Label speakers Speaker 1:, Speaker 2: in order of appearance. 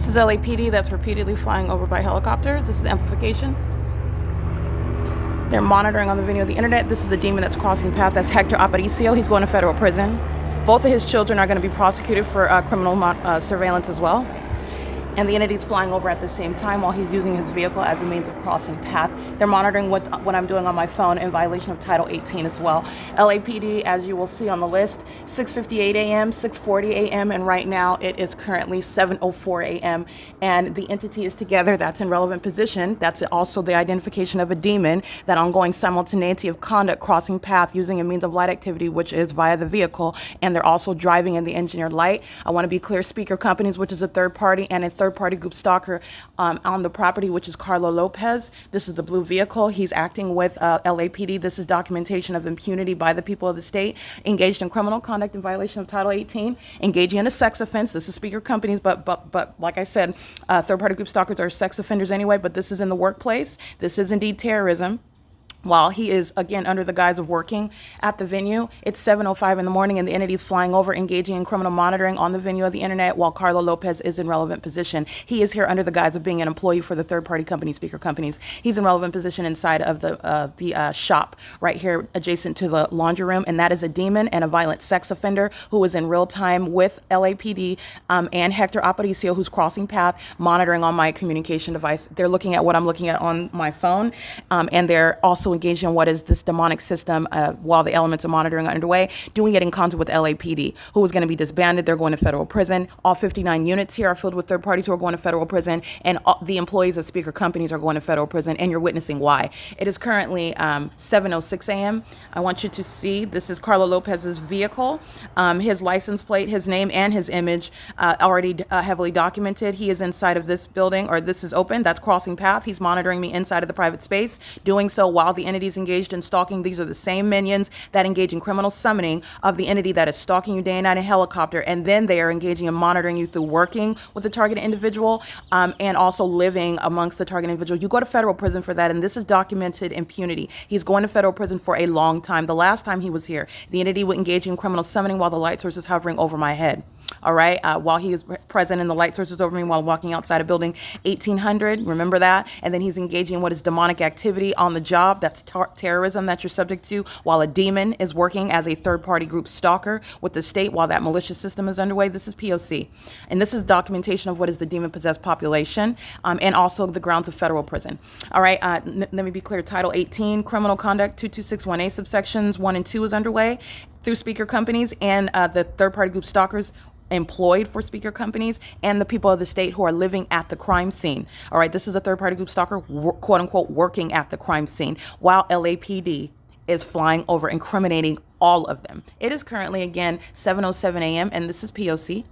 Speaker 1: This is LAPD that's repeatedly flying over by helicopter. This is amplification. They're monitoring on the video of the internet. This is the demon that's crossing path. That's Hector Aparicio. He's going to federal prison. Both of his children are going to be prosecuted for criminal surveillance as well. And the entity's flying over at the same time while he's using his vehicle as a means of crossing path. They're monitoring what I'm doing on my phone in violation of Title 18 as well. LAPD, as you will see on the list, 6:58 a.m., 6:40 a.m., and right now it is currently 7:04 a.m. And the entity is together. That's in relevant position. That's also the identification of a demon, that ongoing simultaneity of conduct crossing path using a means of light activity, which is via the vehicle. And they're also driving in the engineered light. I want to be clear, Speaker Companies, which is a third party, and a third-party group stalker on the property, which is Carlo Lopez. This is the blue vehicle. He's acting with LAPD. This is documentation of impunity by the people of the state, engaged in criminal conduct in violation of Title 18, engaging in a sex offense. This is Speaker Companies, but like I said, third-party group stalkers are sex offenders anyway, but this is in the workplace. This is indeed terrorism. While he is, again, under the guise of working at the venue, it's 7:05 in the morning and the entity is flying over, engaging in criminal monitoring on the venue of the internet while Carlo Lopez is in relevant position. He is here under the guise of being an employee for the third-party company, Speaker Companies. He's in relevant position inside of the shop right here adjacent to the laundry room, and that is a demon and a violent sex offender who is in real time with LAPD and Hector Aparicio, who's crossing path, monitoring on my communication device. They're looking at what I'm looking at on my phone, and they're also engaged in what is this demonic system while the elements of monitoring are underway, doing it in concert with LAPD, who is going to be disbanded. They're going to federal prison. All 59 units here are filled with third parties who are going to federal prison, and the employees of Speaker Companies are going to federal prison, and you're witnessing why. It is currently 7:06 a.m. I want you to see, this is Carlo Lopez's vehicle, his license plate, his name, and his image already heavily documented. He is inside of this building, or this is open. That's crossing path. He's monitoring me inside of the private space, doing so while the entities engaged in stalking. These are the same minions that engage in criminal summoning of the entity that is stalking you day and night in helicopter, and then they are engaging in monitoring you through working with the target individual and also living amongst the target individual. You go to federal prison for that, and this is documented impunity. He's going to federal prison for a long time. The last time he was here, the entity would engage in criminal summoning while the light source is hovering over my head. All right, while he is present and the light source is over me while walking outside a building 1800, remember that? And then he's engaging in what is demonic activity on the job. That's terrorism that you're subject to, while a demon is working as a third-party group stalker with the state while that malicious system is underway. This is P.O.C. And this is documentation of what is the demon-possessed population and also the grounds of federal prison. All right, let me be clear. Title 18, criminal conduct 2261A subsections 1 and 2 is underway through Speaker Companies and the third-party group stalkers employed for Speaker Companies and the people of the state who are living at the crime scene. All right, this is a third-party group stalker, quote unquote, working at the crime scene while LAPD is flying over, incriminating all of them. It is currently, again, 7:07 a.m., and this is P.O.C.